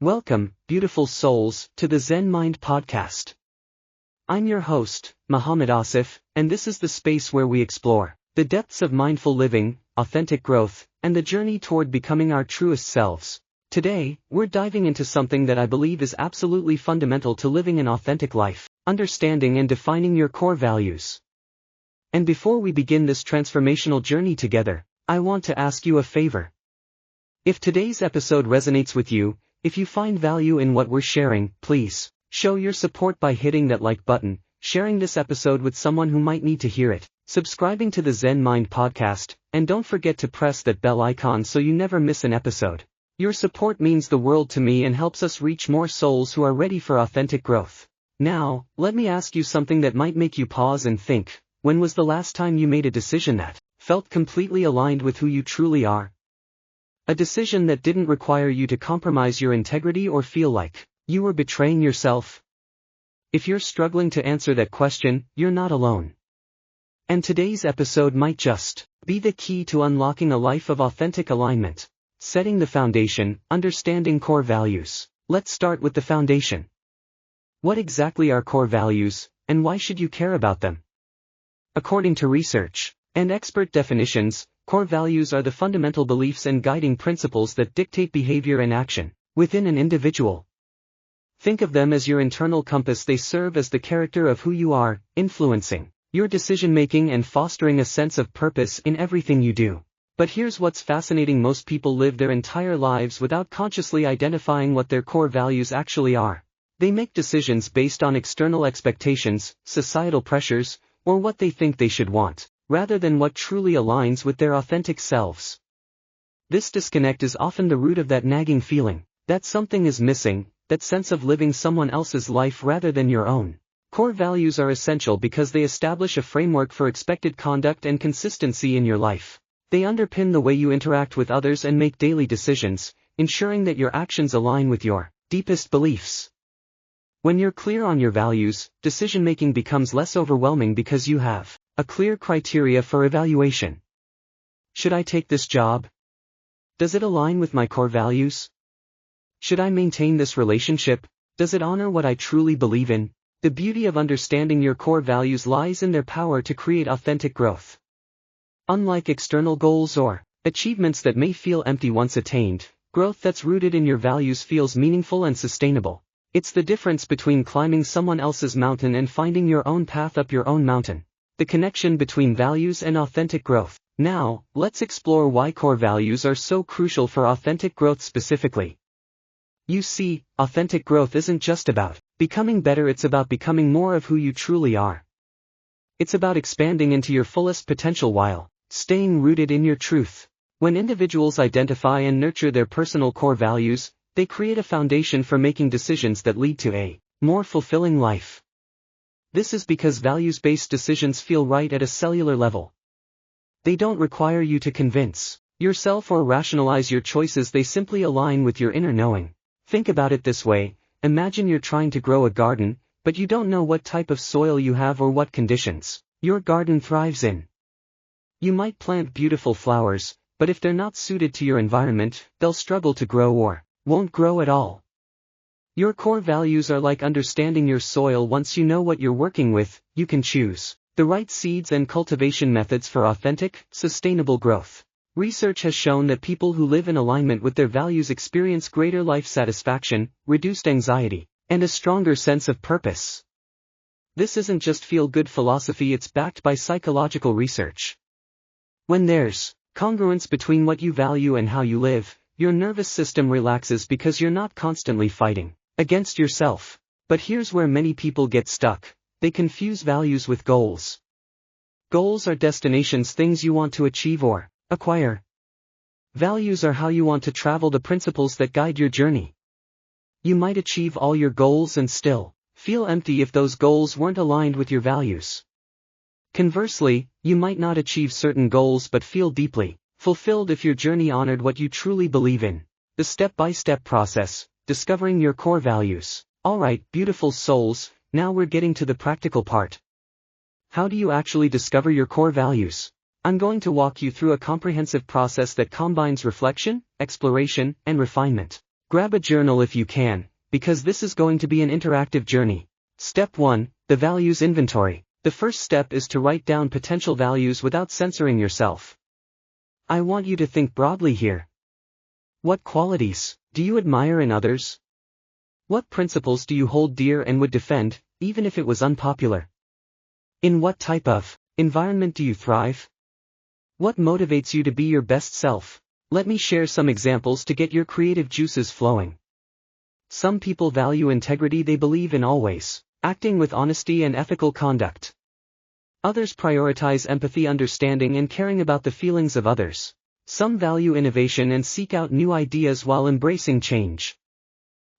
Welcome, beautiful souls, to the Zen Mind Podcast. I'm your host, Mohammad Aasif, and this is the space where we explore the depths of mindful living, authentic growth, and the journey toward becoming our truest selves. Today, we're diving into something that I believe is absolutely fundamental to living an authentic life: understanding and defining your core values. And before we begin this transformational journey together, I want to ask you a favor. If today's episode resonates with you, if you find value in what we're sharing, please show your support by hitting that like button, sharing this episode with someone who might need to hear it, subscribing to the Zen Mind Podcast, and don't forget to press that bell icon so you never miss an episode. Your support means the world to me and helps us reach more souls who are ready for authentic growth. Now, let me ask you something that might make you pause and think. When was the last time you made a decision that felt completely aligned with who you truly are? A decision that didn't require you to compromise your integrity or feel like you were betraying yourself? If you're struggling to answer that question, you're not alone. And today's episode might just be the key to unlocking a life of authentic alignment. Setting the foundation, understanding core values. Let's start with the foundation. What exactly are core values, and why should you care about them? According to research and expert definitions, core values are the fundamental beliefs and guiding principles that dictate behavior and action within an individual. Think of them as your internal compass. They serve as the character of who you are, influencing your decision-making and fostering a sense of purpose in everything you do. But here's what's fascinating: most people live their entire lives without consciously identifying what their core values actually are. They make decisions based on external expectations, societal pressures, or what they think they should want, rather than what truly aligns with their authentic selves. This disconnect is often the root of that nagging feeling that something is missing, that sense of living someone else's life rather than your own. Core values are essential because they establish a framework for expected conduct and consistency in your life. They underpin the way you interact with others and make daily decisions, ensuring that your actions align with your deepest beliefs. When you're clear on your values, decision-making becomes less overwhelming because you have a clear criteria for evaluation. Should I take this job? Does it align with my core values? Should I maintain this relationship? Does it honor what I truly believe in? The beauty of understanding your core values lies in their power to create authentic growth. Unlike external goals or achievements that may feel empty once attained, growth that's rooted in your values feels meaningful and sustainable. It's the difference between climbing someone else's mountain and finding your own path up your own mountain. The connection between values and authentic growth. Now, let's explore why core values are so crucial for authentic growth specifically. You see, authentic growth isn't just about becoming better, it's about becoming more of who you truly are. It's about expanding into your fullest potential while staying rooted in your truth. When individuals identify and nurture their personal core values, they create a foundation for making decisions that lead to a more fulfilling life. This is because values-based decisions feel right at a cellular level. They don't require you to convince yourself or rationalize your choices, they simply align with your inner knowing. Think about it this way: imagine you're trying to grow a garden, but you don't know what type of soil you have or what conditions your garden thrives in. You might plant beautiful flowers, but if they're not suited to your environment, they'll struggle to grow or won't grow at all. Your core values are like understanding your soil. Once you know what you're working with, you can choose the right seeds and cultivation methods for authentic, sustainable growth. Research has shown that people who live in alignment with their values experience greater life satisfaction, reduced anxiety, and a stronger sense of purpose. This isn't just feel-good philosophy, it's backed by psychological research. When there's congruence between what you value and how you live, your nervous system relaxes because you're not constantly fighting against yourself. But here's where many people get stuck: they confuse values with goals. Goals are destinations, things you want to achieve or acquire. Values are how you want to travel, the principles that guide your journey. You might achieve all your goals and still feel empty if those goals weren't aligned with your values. Conversely, you might not achieve certain goals but feel deeply fulfilled if your journey honored what you truly believe in. The step-by-step process: discovering your core values. Alright, beautiful souls, now we're getting to the practical part. How do you actually discover your core values? I'm going to walk you through a comprehensive process that combines reflection, exploration, and refinement. Grab a journal if you can, because this is going to be an interactive journey. Step 1, the values inventory. The first step is to write down potential values without censoring yourself. I want you to think broadly here. What qualities do you admire in others? What principles do you hold dear and would defend, even if it was unpopular? In what type of environment do you thrive? What motivates you to be your best self? Let me share some examples to get your creative juices flowing. Some people value integrity. They believe in always acting with honesty and ethical conduct. Others prioritize empathy, understanding, and caring about the feelings of others. Some value innovation and seek out new ideas while embracing change.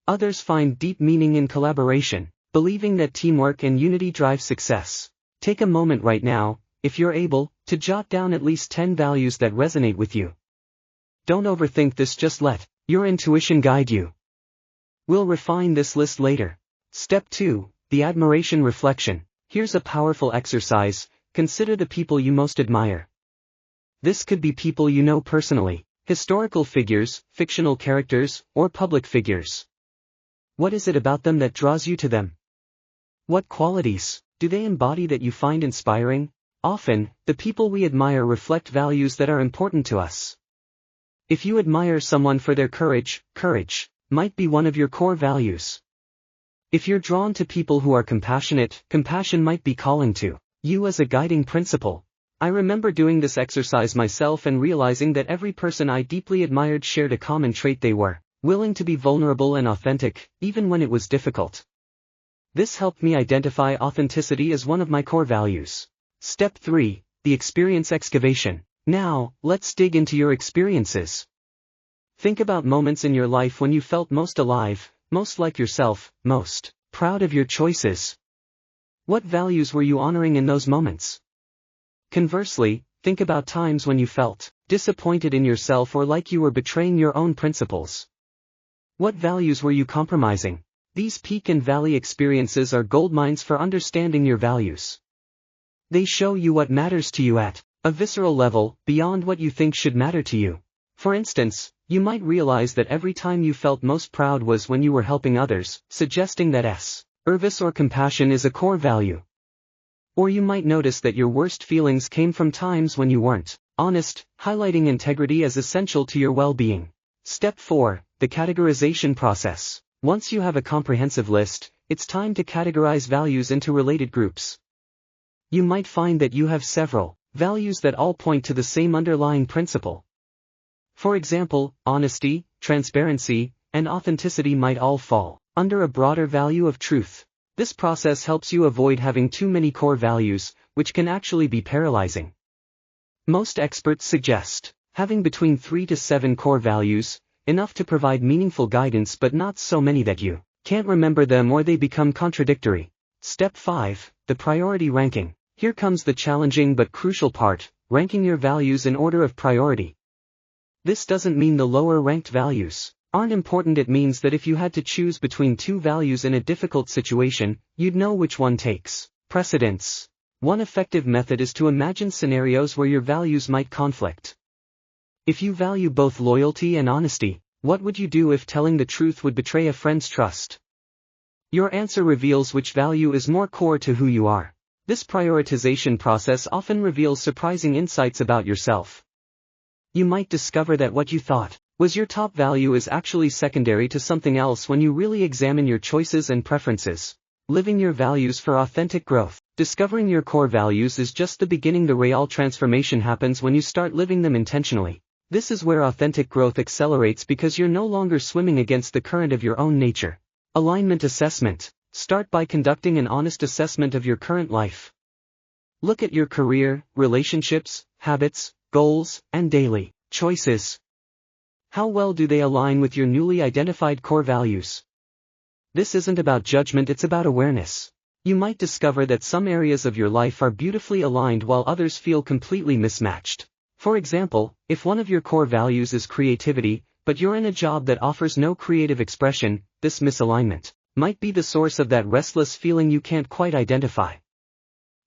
Others find deep meaning in collaboration, believing that teamwork and unity drive success. Take a moment right now, if you're able, to jot down at least 10 values that resonate with you. Don't overthink this, just let your intuition guide you. We'll refine this list later. Step 2, the admiration reflection. Here's a powerful exercise. Consider the people you most admire. This could be people you know personally, historical figures, fictional characters, or public figures. What is it about them that draws you to them? What qualities do they embody that you find inspiring? Often, the people we admire reflect values that are important to us. If you admire someone for their courage might be one of your core values. If you're drawn to people who are compassionate, compassion might be calling to you as a guiding principle. I remember doing this exercise myself and realizing that every person I deeply admired shared a common trait: they were willing to be vulnerable and authentic, even when it was difficult. This helped me identify authenticity as one of my core values. Step 3, the experience excavation. Now, let's dig into your experiences. Think about moments in your life when you felt most alive, most like yourself, most proud of your choices. What values were you honoring in those moments? Conversely, think about times when you felt disappointed in yourself or like you were betraying your own principles. What values were you compromising? These peak and valley experiences are goldmines for understanding your values. They show you what matters to you at a visceral level, beyond what you think should matter to you. For instance, you might realize that every time you felt most proud was when you were helping others, suggesting that service or compassion is a core value. Or you might notice that your worst feelings came from times when you weren't honest, highlighting integrity as essential to your well-being. Step 4, the categorization process. Once you have a comprehensive list, it's time to categorize values into related groups. You might find that you have several values that all point to the same underlying principle. For example, honesty, transparency, and authenticity might all fall under a broader value of truth. This process helps you avoid having too many core values, which can actually be paralyzing. Most experts suggest having between 3 to 7 core values, enough to provide meaningful guidance but not so many that you can't remember them or they become contradictory. Step 5, the priority ranking. Here comes the challenging but crucial part, ranking your values in order of priority. This doesn't mean the lower-ranked values aren't important. It means that if you had to choose between 2 values in a difficult situation, you'd know which one takes precedence. One effective method is to imagine scenarios where your values might conflict. If you value both loyalty and honesty, what would you do if telling the truth would betray a friend's trust? Your answer reveals which value is more core to who you are. This prioritization process often reveals surprising insights about yourself. You might discover that what you thought was your top value is actually secondary to something else when you really examine your choices and preferences. Living your values for authentic growth. Discovering your core values is just the beginning. The real transformation happens when you start living them intentionally. This is where authentic growth accelerates because you're no longer swimming against the current of your own nature. Alignment assessment. Start by conducting an honest assessment of your current life. Look at your career, relationships, habits, goals, and daily choices. How well do they align with your newly identified core values? This isn't about judgment, it's about awareness. You might discover that some areas of your life are beautifully aligned while others feel completely mismatched. For example, if one of your core values is creativity, but you're in a job that offers no creative expression, this misalignment might be the source of that restless feeling you can't quite identify.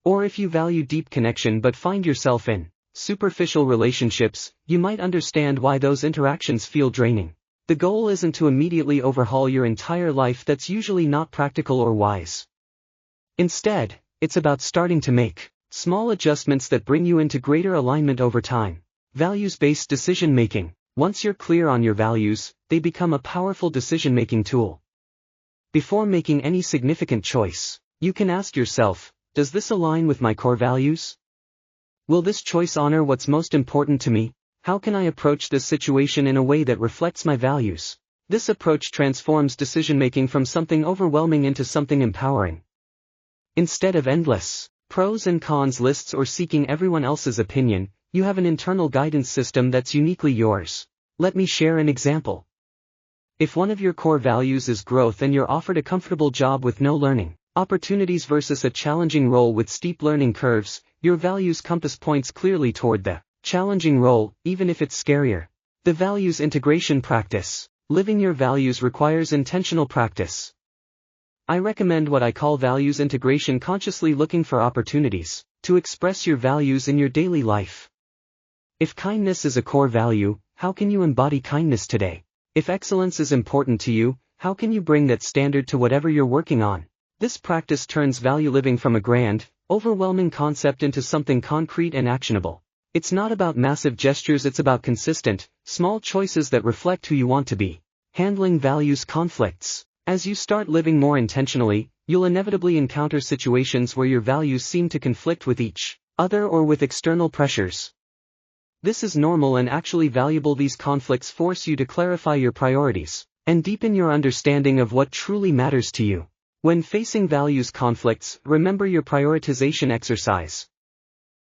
Or if you value deep connection but find yourself in superficial relationships, you might understand why those interactions feel draining. The goal isn't to immediately overhaul your entire life. That's usually not practical or wise. Instead, it's about starting to make small adjustments that bring you into greater alignment over time. Values-based decision-making. Once you're clear on your values, they become a powerful decision-making tool. Before making any significant choice, you can ask yourself, does this align with my core values? Will this choice honor what's most important to me? How can I approach this situation in a way that reflects my values? This approach transforms decision-making from something overwhelming into something empowering. Instead of endless pros and cons lists or seeking everyone else's opinion, you have an internal guidance system that's uniquely yours. Let me share an example. If one of your core values is growth and you're offered a comfortable job with no learning opportunities versus a challenging role with steep learning curves, your values compass points clearly toward the challenging role, even if it's scarier. The values integration practice. Living your values requires intentional practice. I recommend what I call values integration, consciously looking for opportunities to express your values in your daily life. If kindness is a core value, how can you embody kindness today? If excellence is important to you, how can you bring that standard to whatever you're working on? This practice turns value living from a grand, overwhelming concept into something concrete and actionable. It's not about massive gestures, it's about consistent, small choices that reflect who you want to be. Handling values conflicts. As you start living more intentionally, you'll inevitably encounter situations where your values seem to conflict with each other or with external pressures. This is normal and actually valuable. These conflicts force you to clarify your priorities and deepen your understanding of what truly matters to you. When facing values conflicts, remember your prioritization exercise.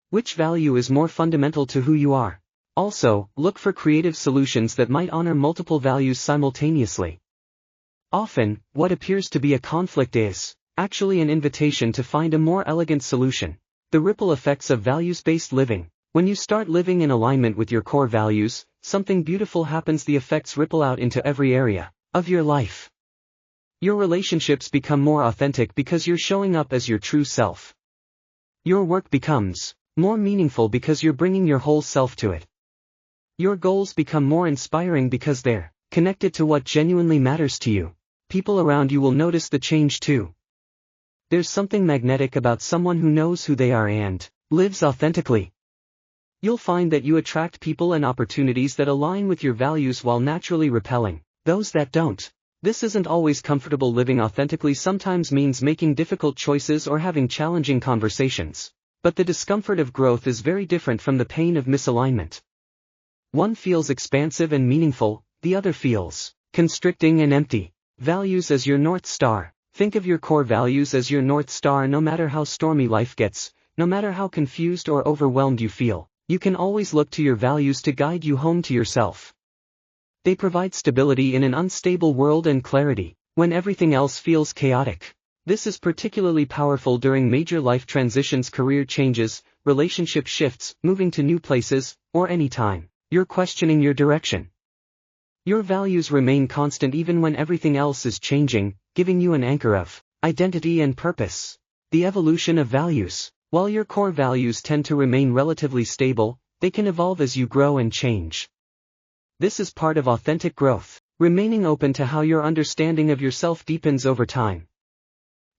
Which value is more fundamental to who you are? Also, look for creative solutions that might honor multiple values simultaneously. Often, what appears to be a conflict is actually an invitation to find a more elegant solution. The ripple effects of values-based living. When you start living in alignment with your core values, something beautiful happens. The effects ripple out into every area of your life. Your relationships become more authentic because you're showing up as your true self. Your work becomes more meaningful because you're bringing your whole self to it. Your goals become more inspiring because they're connected to what genuinely matters to you. People around you will notice the change too. There's something magnetic about someone who knows who they are and lives authentically. You'll find that you attract people and opportunities that align with your values while naturally repelling those that don't. This isn't always comfortable. Living authentically sometimes means making difficult choices or having challenging conversations. But the discomfort of growth is very different from the pain of misalignment. One feels expansive and meaningful, the other feels constricting and empty. Values as your North Star. Think of your core values as your North Star. No matter how stormy life gets, no matter how confused or overwhelmed you feel, you can always look to your values to guide you home to yourself. They provide stability in an unstable world and clarity when everything else feels chaotic. This is particularly powerful during major life transitions, career changes, relationship shifts, moving to new places, or any time you're questioning your direction. Your values remain constant even when everything else is changing, giving you an anchor of identity and purpose. The evolution of values. While your core values tend to remain relatively stable, they can evolve as you grow and change. This is part of authentic growth, remaining open to how your understanding of yourself deepens over time.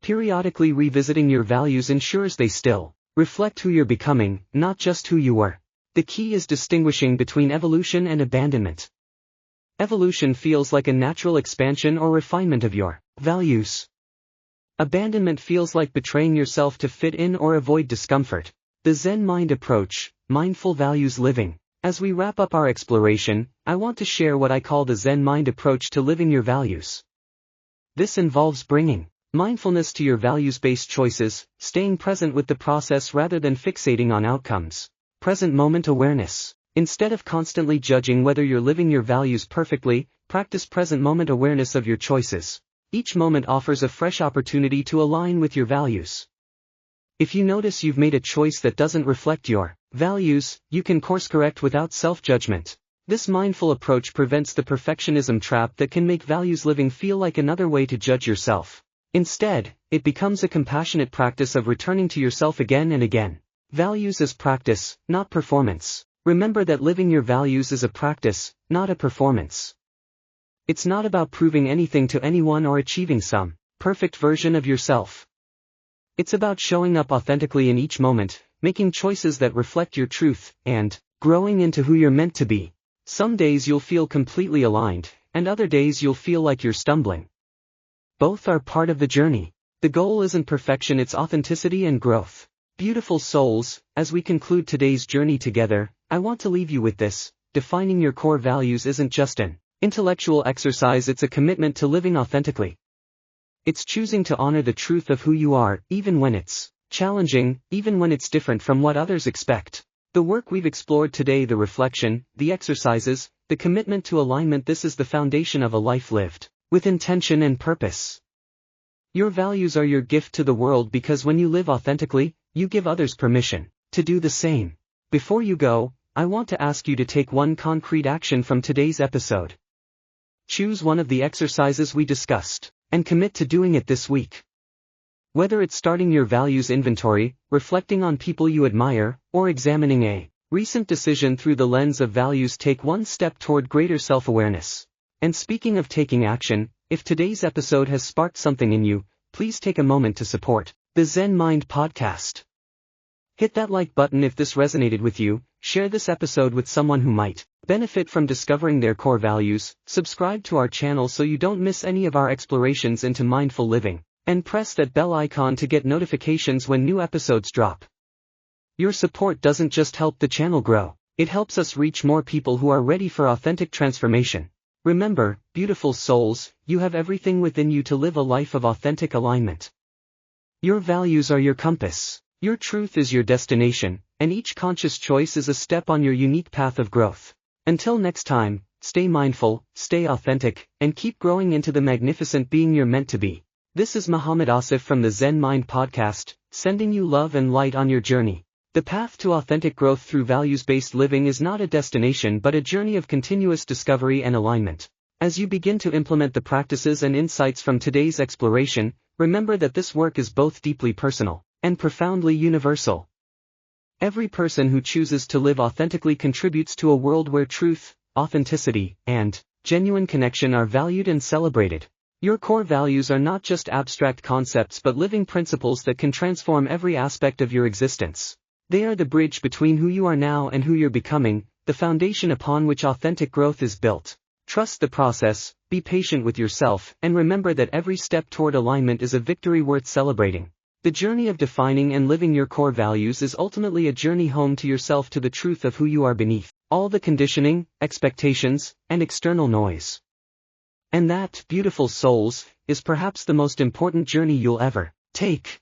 Periodically revisiting your values ensures they still reflect who you're becoming, not just who you were. The key is distinguishing between evolution and abandonment. Evolution feels like a natural expansion or refinement of your values. Abandonment feels like betraying yourself to fit in or avoid discomfort. The Zen Mind approach, mindful values living. As we wrap up our exploration, I want to share what I call the Zen Mind approach to living your values. This involves bringing mindfulness to your values-based choices, staying present with the process rather than fixating on outcomes. Present moment awareness. Instead of constantly judging whether you're living your values perfectly, practice present moment awareness of your choices. Each moment offers a fresh opportunity to align with your values. If you notice you've made a choice that doesn't reflect your values, you can course-correct without self-judgment. This mindful approach prevents the perfectionism trap that can make values living feel like another way to judge yourself. Instead, it becomes a compassionate practice of returning to yourself again and again. Values as practice, not performance. Remember that living your values is a practice, not a performance. It's not about proving anything to anyone or achieving some perfect version of yourself. It's about showing up authentically in each moment, making choices that reflect your truth, and growing into who you're meant to be. Some days you'll feel completely aligned, and other days you'll feel like you're stumbling. Both are part of the journey. The goal isn't perfection, it's authenticity and growth. Beautiful souls, as we conclude today's journey together, I want to leave you with this: defining your core values isn't just an intellectual exercise, it's a commitment to living authentically. It's choosing to honor the truth of who you are, even when it's challenging, even when it's different from what others expect. The work we've explored today, the reflection, the exercises, the commitment to alignment, this is the foundation of a life lived with intention and purpose. Your values are your gift to the world because when you live authentically, you give others permission to do the same. Before you go, I want to ask you to take one concrete action from today's episode. Choose one of the exercises we discussed, and commit to doing it this week. Whether it's starting your values inventory, reflecting on people you admire, or examining a recent decision through the lens of values, take one step toward greater self-awareness. And speaking of taking action, if today's episode has sparked something in you, please take a moment to support the Zen Mind Podcast. Hit that like button if this resonated with you, share this episode with someone who might benefit from discovering their core values, subscribe to our channel so you don't miss any of our explorations into mindful living, and press that bell icon to get notifications when new episodes drop. Your support doesn't just help the channel grow, it helps us reach more people who are ready for authentic transformation. Remember, beautiful souls, you have everything within you to live a life of authentic alignment. Your values are your compass, your truth is your destination, and each conscious choice is a step on your unique path of growth. Until next time, stay mindful, stay authentic, and keep growing into the magnificent being you're meant to be. This is Mohammad Aasif from the Zen Mind Podcast, sending you love and light on your journey. The path to authentic growth through values-based living is not a destination but a journey of continuous discovery and alignment. As you begin to implement the practices and insights from today's exploration, remember that this work is both deeply personal and profoundly universal. Every person who chooses to live authentically contributes to a world where truth, authenticity, and genuine connection are valued and celebrated. Your core values are not just abstract concepts but living principles that can transform every aspect of your existence. They are the bridge between who you are now and who you're becoming, the foundation upon which authentic growth is built. Trust the process, be patient with yourself, and remember that every step toward alignment is a victory worth celebrating. The journey of defining and living your core values is ultimately a journey home to yourself, to the truth of who you are beneath all the conditioning, expectations, and external noise. And that, beautiful souls, is perhaps the most important journey you'll ever take.